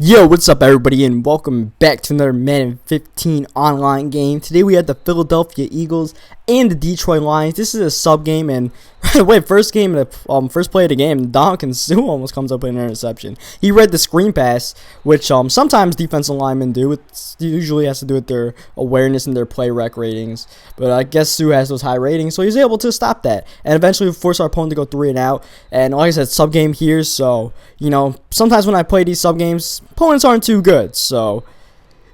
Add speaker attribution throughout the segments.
Speaker 1: Yo, what's up everybody, and welcome back to another Madden 15 online game. Today we have the Philadelphia Eagles and the Detroit Lions. This is a sub game, and right away, first play of the game, Dominican Sue almost comes up with an interception. He read the screen pass, which sometimes defensive linemen do. It usually has to do with their awareness and their play rec ratings, but I guess Sue has those high ratings, so he's able to stop that, and eventually force our opponent to go 3 and out. And like I said, sub game here, so sometimes when I play these sub games, opponents aren't too good. So,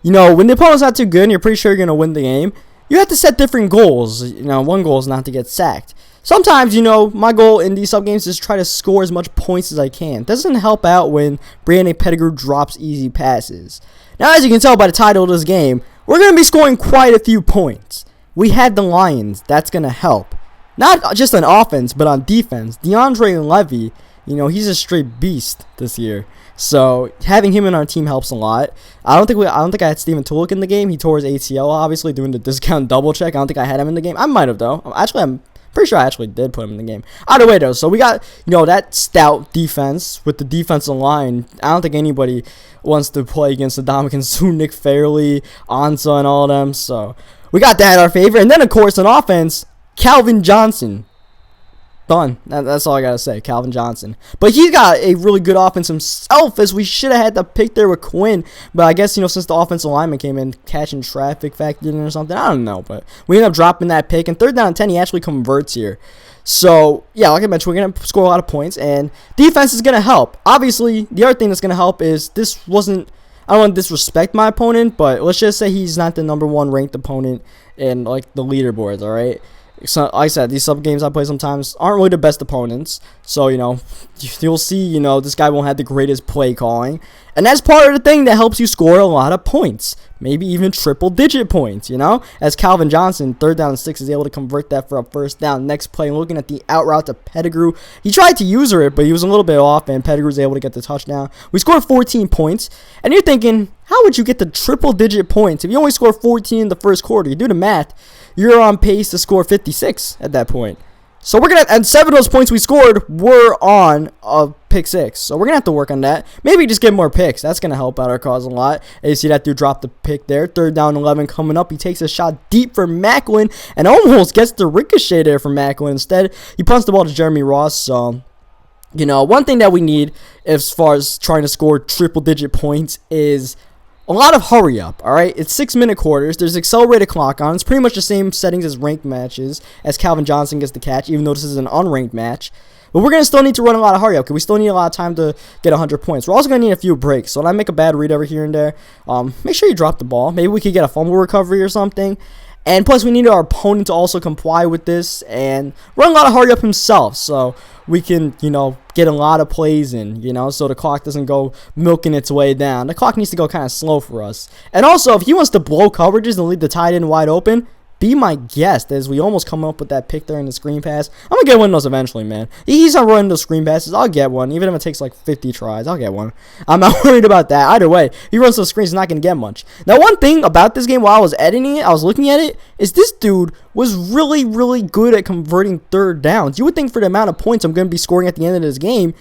Speaker 1: when the opponent's not too good and you're pretty sure you're going to win the game, you have to set different goals. One goal is not to get sacked. Sometimes, my goal in these sub games is try to score as much points as I can. It doesn't help out when Brandon Pettigrew drops easy passes. Now, as you can tell by the title of this game, we're going to be scoring quite a few points. We had the Lions. That's going to help. Not just on offense, but on defense. DeAndre Levy, he's a straight beast this year. So having him in our team helps a lot. I don't think I had Steven Tulik in the game. He tore his ACL, obviously, doing the discount double check. I don't think I had him in the game. I might have, though. I'm pretty sure I actually did put him in the game. Either way, though, so we got that stout defense with the defensive line. I don't think anybody wants to play against the Dominican Sue, Nick Fairley, Ansa, and all of them. So we got that in our favor. And then, of course, on offense, Calvin Johnson. Done. That's all I gotta say. Calvin Johnson. But he's got a really good offense himself, as we should have had the pick there with Quinn. But I guess, since the offensive lineman came in, catching traffic factored in or something. I don't know. But we end up dropping that pick. And 3rd down and 10, he actually converts here. So, yeah, like I mentioned, we're going to score a lot of points. And defense is going to help. Obviously, the other thing that's going to help is this wasn't... I don't want to disrespect my opponent, but let's just say he's not the number 1 ranked opponent in, the leaderboards, all right? So, like I said, these sub games I play sometimes aren't really the best opponents. So, you'll see, this guy won't have the greatest play calling. And that's part of the thing that helps you score a lot of points. Maybe even triple-digit points, As Calvin Johnson, 3rd down and 6, is able to convert that for a 1st down. Next play, looking at the out route to Pettigrew. He tried to use it, but he was a little bit off, and Pettigrew was able to get the touchdown. We scored 14 points. And you're thinking, how would you get the triple-digit points if you only score 14 in the first quarter? You do the math. You're on pace to score 56 at that point. So we're going to, and 7 of those points we scored were on a pick 6. So we're going to have to work on that. Maybe just get more picks. That's going to help out our cause a lot. And you see that dude drop the pick there. 3rd down 11 coming up. He takes a shot deep for Macklin and almost gets the ricochet there for Macklin. Instead, he punts the ball to Jeremy Ross. So, one thing that we need as far as trying to score triple-digit points is a lot of hurry up, all right? It's 6-minute quarters. There's accelerated clock on. It's pretty much the same settings as ranked matches, as Calvin Johnson gets the catch, even though this is an unranked match. But we're going to still need to run a lot of hurry up, because we still need a lot of time to get 100 points. We're also going to need a few breaks. So when I make a bad read over here and there, make sure you drop the ball. Maybe we could get a fumble recovery or something. And plus, we need our opponent to also comply with this and run a lot of hurry up himself, so we can, get a lot of plays in, so the clock doesn't go milking its way down. The clock needs to go kind of slow for us. And also, if he wants to blow coverages and leave the tight end wide open, be my guest, as we almost come up with that pick there in the screen pass. I'm going to get one of those eventually, man. He's not running those screen passes. I'll get one. Even if it takes like 50 tries, I'll get one. I'm not worried about that. Either way, he runs those screens, he's not going to get much. Now, one thing about this game while I was editing it, I was looking at it, is this dude was really, really good at converting 3rd downs. You would think for the amount of points I'm going to be scoring at the end of this game,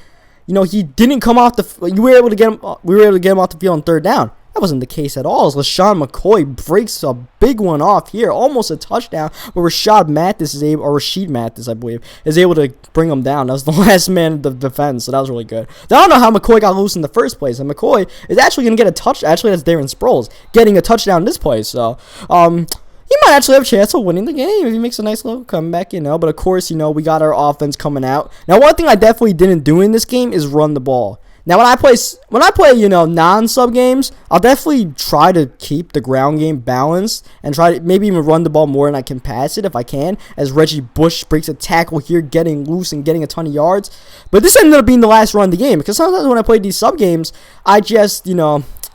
Speaker 1: he didn't come off we were able to get him off the field on 3rd down. That wasn't the case at all, as LaShawn McCoy breaks a big one off here, almost a touchdown, but Rashid Mathis, I believe, is able to bring him down. That was the last man of the defense, so that was really good. Now, I don't know how McCoy got loose in the first place, and McCoy is actually going to get a touch. Actually, that's Darren Sproles getting a touchdown in this play, so he might actually have a chance of winning the game if he makes a nice little comeback, But of course, we got our offense coming out. Now, one thing I definitely didn't do in this game is run the ball. Now, when I play, non-sub games, I'll definitely try to keep the ground game balanced and try to maybe even run the ball more than I can pass it if I can, as Reggie Bush breaks a tackle here, getting loose and getting a ton of yards. But this ended up being the last run of the game, because sometimes when I play these sub games, I just,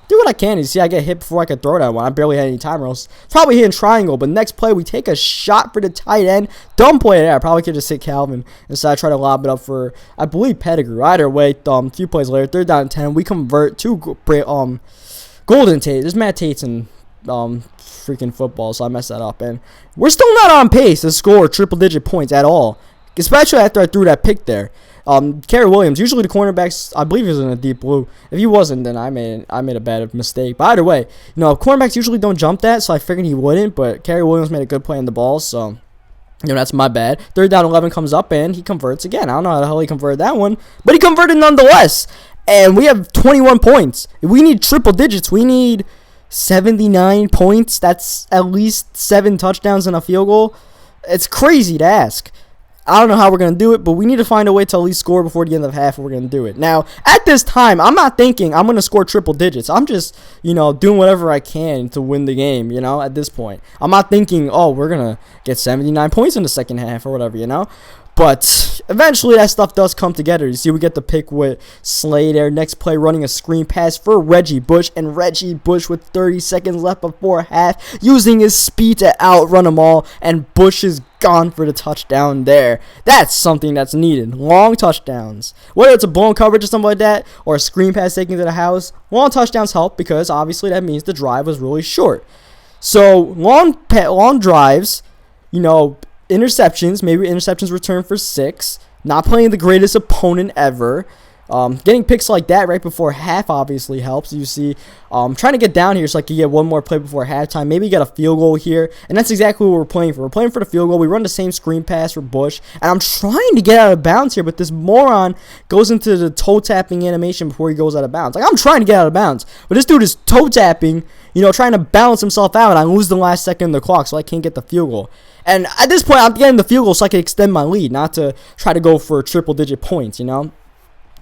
Speaker 1: do what I can. You see, I get hit before I could throw that one. I barely had any time, or else probably hitting triangle. But next play, we take a shot for the tight end. Dumb play there. I probably could just hit Calvin. Instead, I try to lob it up for, I believe, Pettigrew. Either way, a few plays later, 3rd down and 10, we convert to Golden Tate. There's Matt Tates in freaking football, so I messed that up. And we're still not on pace to score triple-digit points at all, especially after I threw that pick there. Kerry Williams, usually the cornerbacks, I believe he was in a deep blue. If he wasn't, then I made a bad mistake. But either way, cornerbacks usually don't jump that, so I figured he wouldn't. But Kerry Williams made a good play on the ball, so that's my bad. 3rd down 11 comes up, and he converts again. I don't know how the hell he converted that one, but he converted nonetheless. And we have 21 points. We need triple digits. We need 79 points. That's at least 7 touchdowns and a field goal. It's crazy to ask. I don't know how we're going to do it, but we need to find a way to at least score before the end of half if we're going to do it. Now, at this time, I'm not thinking I'm going to score triple digits. I'm just, doing whatever I can to win the game, at this point. I'm not thinking, oh, we're going to get 79 points in the second half or whatever. But eventually that stuff does come together. You see, we get the pick with Slay there. Next play, running a screen pass for Reggie Bush. And Reggie Bush with 30 seconds left before half, using his speed to outrun them all. And Bush is gone for the touchdown there. That's something that's needed. Long touchdowns. Whether it's a blown coverage or something like that, or a screen pass taken to the house, long touchdowns help because obviously that means the drive was really short. So long drives, interceptions, maybe interceptions return for 6. Not playing the greatest opponent ever. Getting picks like that right before half obviously helps. You see, trying to get down here so I can get one more play before halftime. Maybe get a field goal here. And that's exactly what we're playing for. We're playing for the field goal. We run the same screen pass for Bush. And I'm trying to get out of bounds here, but this moron goes into the toe tapping animation before he goes out of bounds. Like, I'm trying to get out of bounds, but this dude is toe tapping, trying to balance himself out. And I lose the last second of the clock, so I can't get the field goal. And at this point, I'm getting the field goal so I can extend my lead, not to try to go for triple-digit points,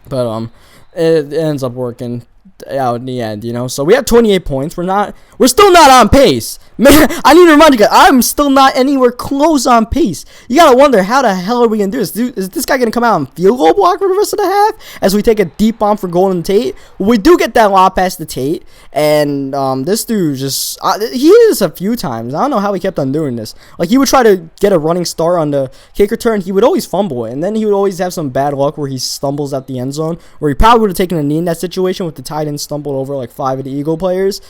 Speaker 1: But it ends up working out in the end, So we have 28 points. We're still not on pace. Man, I need to remind you guys, I'm still not anywhere close on pace. You gotta wonder, how the hell are we gonna do this? Dude, is this guy gonna come out and field goal block for the rest of the half as we take a deep bomb for Golden Tate? Well, we do get that lob past the Tate, and this dude just he did this a few times. I don't know how he kept on doing this. Like, he would try to get a running start on the kick return, he would always fumble it, and then he would always have some bad luck where he stumbles at the end zone, where he probably would have taken a knee in that situation with the tight end stumbled over like 5 of the Eagle players.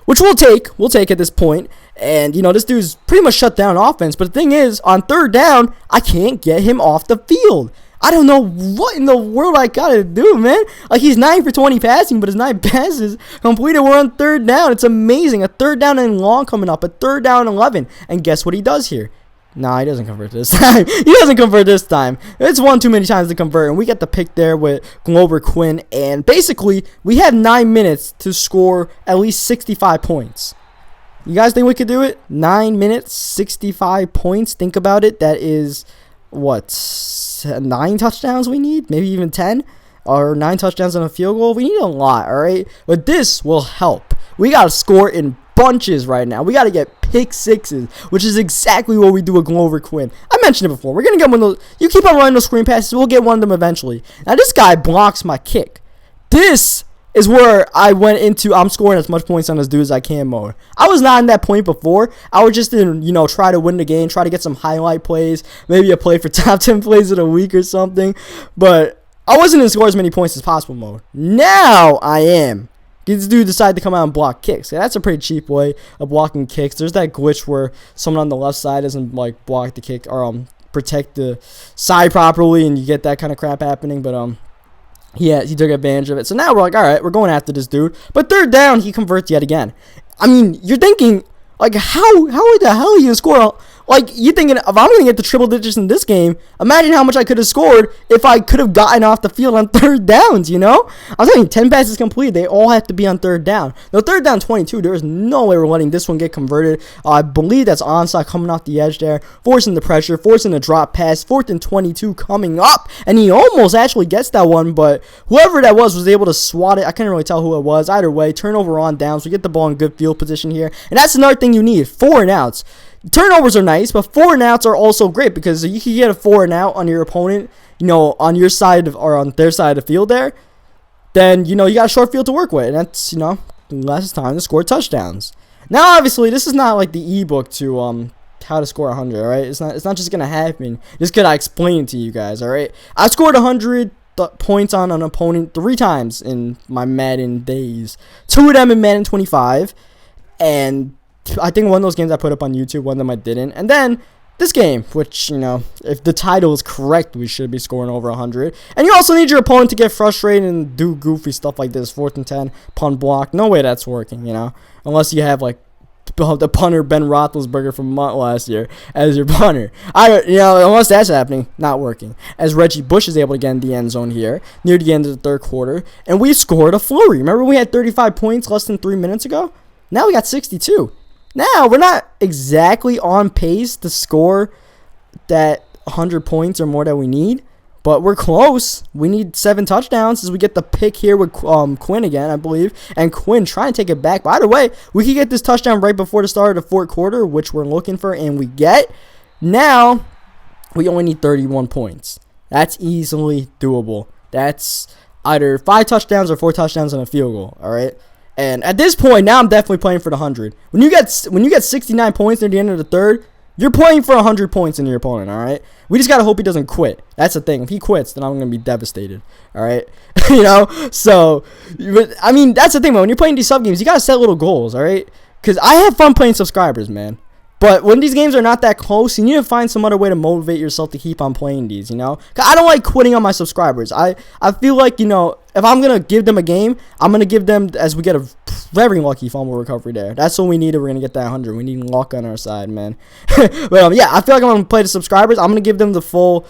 Speaker 1: Which we'll take at this point. And, this dude's pretty much shut down offense. But the thing is, on 3rd down, I can't get him off the field. I don't know what in the world I gotta do, man. Like, he's 9 for 20 passing, but his 9 passes completed. We're on 3rd down. It's amazing. A 3rd down and long coming up. A 3rd down and 11. And guess what he does here? Nah, he doesn't convert this time. He doesn't convert this time. It's one too many times to convert. And we get the pick there with Glover Quinn. And basically, we have 9 minutes to score at least 65 points. You guys think we could do it? 9 minutes, 65 points. Think about it. That is, what, 9 touchdowns we need? Maybe even 10? Or 9 touchdowns and a field goal? We need a lot, all right? But this will help. We got to score in bunches right now. We got to get pick sixes, which is exactly what we do with Glover Quinn. I mentioned it before. We're going to get one of those. You keep on running those screen passes, we'll get one of them eventually. Now, this guy blocks my kick. This is where I went into I'm scoring as much points on this dude as I can mode. I was not in that point before. I was just in, try to win the game, try to get some highlight plays, maybe a play for top 10 plays of the week or something. But I wasn't in score as many points as possible mode. Now I am. This dude decided to come out and block kicks. Yeah, that's a pretty cheap way of blocking kicks. There's that glitch where someone on the left side doesn't block the kick or protect the side properly, and you get that kind of crap happening. But yeah, he took advantage of it. So now we're like, all right, we're going after this dude. But 3rd down, he converts yet again. I mean, you're thinking, like, how the hell are you gonna score? Like, you're thinking, if I'm going to get the triple digits in this game, imagine how much I could have scored if I could have gotten off the field on 3rd downs, I'm telling you, 10 passes completed. They all have to be on 3rd down. Now, 3rd down 22, there is no way we're letting this one get converted. I believe that's onside coming off the edge there, forcing the pressure, forcing the drop pass, 4th and 22 coming up, and he almost actually gets that one, but whoever that was able to swat it. I can't really tell who it was. Either way, turnover on downs. We get the ball in good field position here, and that's another thing you need, 4 and outs. Turnovers are nice, but 4 and outs are also great because you can get a 4 and out on your opponent, on your side or on their side of the field there. Then, you got a short field to work with, and that's, less time to score touchdowns. Now, obviously, this is not like the ebook to how to score 100, all right? It's not just gonna happen. Just could I explain it to you guys, all right? I scored 100 points on an opponent 3 times in my Madden days. 2 of them in Madden 25, and I think one of those games I put up on YouTube, one of them I didn't. And then this game, which, you know, if the title is correct, we should be scoring over 100. And you also need your opponent to get frustrated and do goofy stuff like this. 4th and 10, punt block. No way that's working, you know, unless you have, like, the punter Ben Roethlisberger from Mutt last year as your punter. Unless that's happening, not working. As Reggie Bush is able to get in the end zone here near the end of the third quarter, and we scored a flurry. Remember we had 35 points less than 3 minutes ago? Now we got 62. Now we're not exactly on pace to score that 100 points or more that we need, but we're close. We need 7 touchdowns as we get the pick here with Quinn again, I believe. And Quinn trying to take it back. By the way, we could get this touchdown right before the start of the fourth quarter, which we're looking for, and we get. Now, we only need 31 points. That's easily doable. That's either 5 touchdowns or 4 touchdowns and a field goal, all right? And at this point, now I'm definitely playing for the 100. When you get 69 points near the end of the third, you're playing for 100 points in your opponent, all right? We just got to hope he doesn't quit. That's the thing. If he quits, then I'm going to be devastated, all right? So, I mean, that's the thing, man. When you're playing these sub games, you got to set little goals, all right? Because I have fun playing subscribers, man. But when these games are not that close, you need to find some other way to motivate yourself to keep on playing these, you know? 'Cause I don't like quitting on my subscribers. I feel like, if I'm going to give them a game, I'm going to give them, as we get a very lucky fumble recovery there. That's what we need if we're going to get that 100. We need luck on our side, man. But, yeah, I feel like I'm going to play the subscribers. I'm going to give them the full,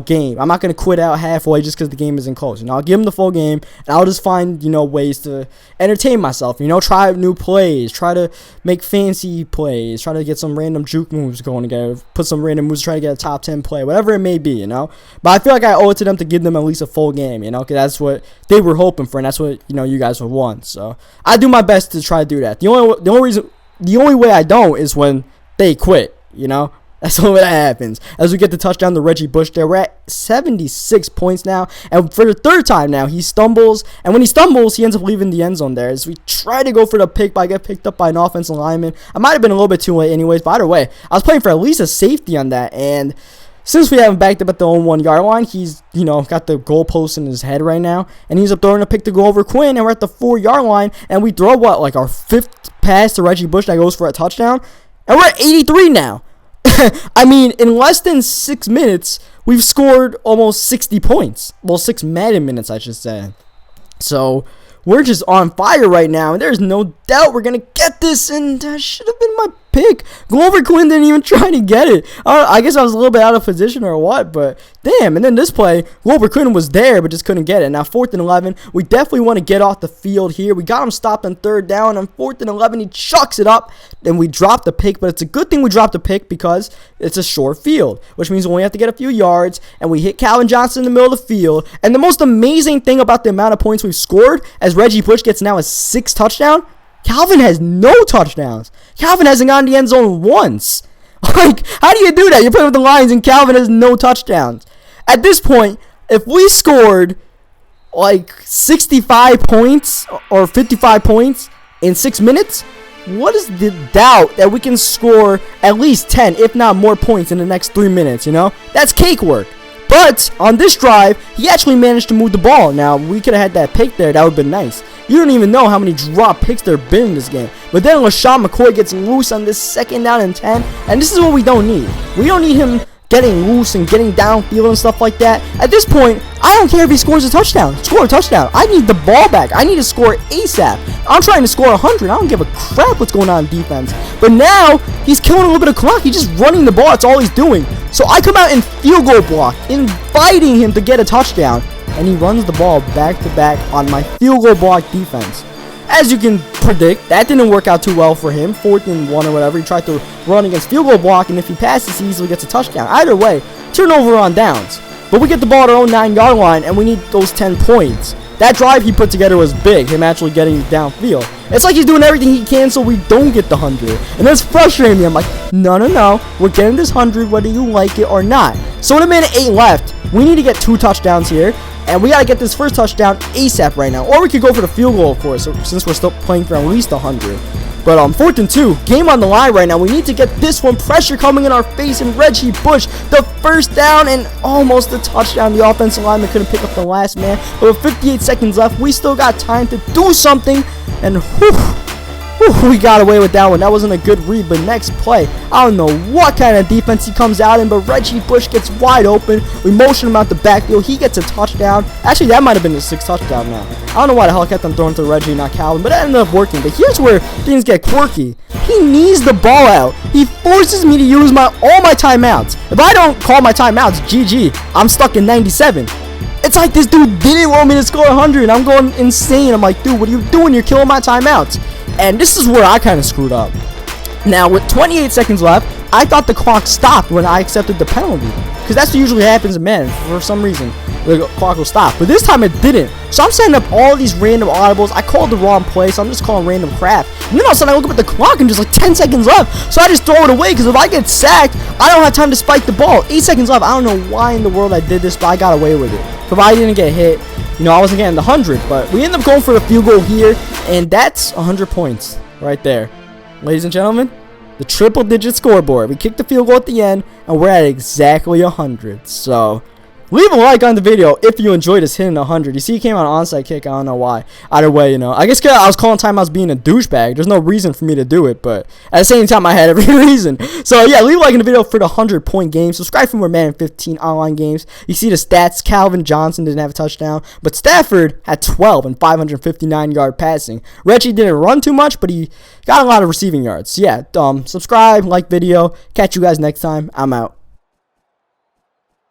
Speaker 1: game. I'm not going to quit out halfway just because the game isn't close. I'll give them the full game, and I'll just find, ways to entertain myself. Try new plays. Try to make fancy plays. Try to get some random juke moves going together. Put some random moves to try to get a top 10 play. Whatever it may be, But I feel like I owe it to them to give them at least a full game, because that's what they were hoping for, and that's what you guys would want. So I do my best to try to do that. The only way I don't is when they quit. That's the only way that happens. As we get the touchdown to Reggie Bush there, we're at 76 points now, and for the third time now, he stumbles, and when he stumbles, he ends up leaving the end zone there. As we try to go for the pick, but I get picked up by an offensive lineman. I might have been a little bit too late anyways, but either way, I was playing for at least a safety on that, and since we haven't backed up at the own 1 yard line, he's, got the goalpost in his head right now. And he's up throwing a pick to go over Quinn. And we're at the 4 yard line. And we throw, like our 5th pass to Reggie Bush that goes for a touchdown. And we're at 83 now. I mean, in less than 6 minutes, we've scored almost 60 points. Well, 6 Madden minutes, I should say. So we're just on fire right now. And there's no doubt we're going to get this. And that should have been my pick. Glover Quinn didn't even try to get it. I guess I was a little bit out of position or what, but damn. And then this play, Glover Quinn was there but just couldn't get it. Now 4th and 11, we definitely want to get off the field here. We got him stopped on 3rd down. On 4th and 11, he chucks it up, and we drop the pick, but it's a good thing we dropped the pick because it's a short field, which means we only have to get a few yards, and we hit Calvin Johnson in the middle of the field. And the most amazing thing about the amount of points we've scored, as Reggie Bush gets now a 6th touchdown, Calvin has no touchdowns. Calvin hasn't gotten the end zone once. Like, how do you do that? You're playing with the Lions and Calvin has no touchdowns. At this point, if we scored like 65 points or 55 points in 6 minutes, what is the doubt that we can score at least 10, if not more points in the next 3 minutes, That's cake work. But on this drive, he actually managed to move the ball. Now, we could have had that pick there. That would have been nice. You don't even know how many drop picks there have been in this game. But then LaShawn McCoy gets loose on this 2nd down and 10. And this is what we don't need. We don't need him getting loose and getting downfield and stuff like that. At this point, I don't care if he scores a touchdown. Score a touchdown. I need the ball back. I need to score ASAP. I'm trying to score 100. I don't give a crap what's going on in defense. But now, he's killing a little bit of clock. He's just running the ball. That's all he's doing. So I come out in field goal block, inviting him to get a touchdown. And he runs the ball back to back on my field goal block defense. As you can predict, that didn't work out too well for him. 4th and 1 or whatever. He tried to run against field goal block, and if he passes, he easily gets a touchdown. Either way, turnover on downs. But we get the ball at our own 9 yard line, and we need those 10 points. That drive he put together was big, him actually getting downfield. It's like he's doing everything he can so we don't get the 100. And that's frustrating me. I'm like, no. We're getting this 100 whether you like it or not. So with a minute 8 left, we need to get 2 touchdowns here. And we got to get this first touchdown ASAP right now. Or we could go for the field goal, of course, since we're still playing for at least 100. But 4th and 2, game on the line right now. We need to get this one. Pressure coming in our face, and Reggie Bush, the 1st down and almost a touchdown. The offensive lineman couldn't pick up the last man. But with 58 seconds left, we still got time to do something. And Whew, we got away with that one. That wasn't a good read, but next play, I don't know what kind of defense he comes out in, but Reggie Bush gets wide open. We motion him out the backfield. He gets a touchdown. Actually, that might have been his 6th touchdown now. I don't know why the hell I kept on throwing to Reggie, not Calvin, but it ended up working. But here's where things get quirky. He knees the ball out. He forces me to use all my timeouts. If I don't call my timeouts, GG, I'm stuck in 97. It's like this dude didn't want me to score 100. I'm going insane. I'm like, dude, what are you doing? You're killing my timeouts. And this is where I kind of screwed up. Now, with 28 seconds left, I thought the clock stopped when I accepted the penalty. Because that's what usually happens in Madden. For some reason, the clock will stop. But this time it didn't. So I'm setting up all these random audibles. I called the wrong play, so I'm just calling random crap. And then all of a sudden I look up at the clock and just like 10 seconds left. So I just throw it away because if I get sacked, I don't have time to spike the ball. 8 seconds left. I don't know why in the world I did this, but I got away with it. If I didn't get hit, I wasn't getting the 100. But we ended up going for the field goal here. And that's 100 points right there. Ladies and gentlemen, the triple-digit scoreboard. We kicked the field goal at the end, and we're at exactly 100. So, leave a like on the video if you enjoyed us hitting 100. You see, he came on an onside kick. I don't know why. Either way, I guess I was calling timeouts being a douchebag. There's no reason for me to do it, but at the same time, I had every reason. So, yeah, leave a like in the video for the 100-point game. Subscribe for more Madden 15 online games. You see the stats. Calvin Johnson didn't have a touchdown, but Stafford had 12 and 559-yard passing. Reggie didn't run too much, but he got a lot of receiving yards. So, yeah, subscribe, like video. Catch you guys next time. I'm out.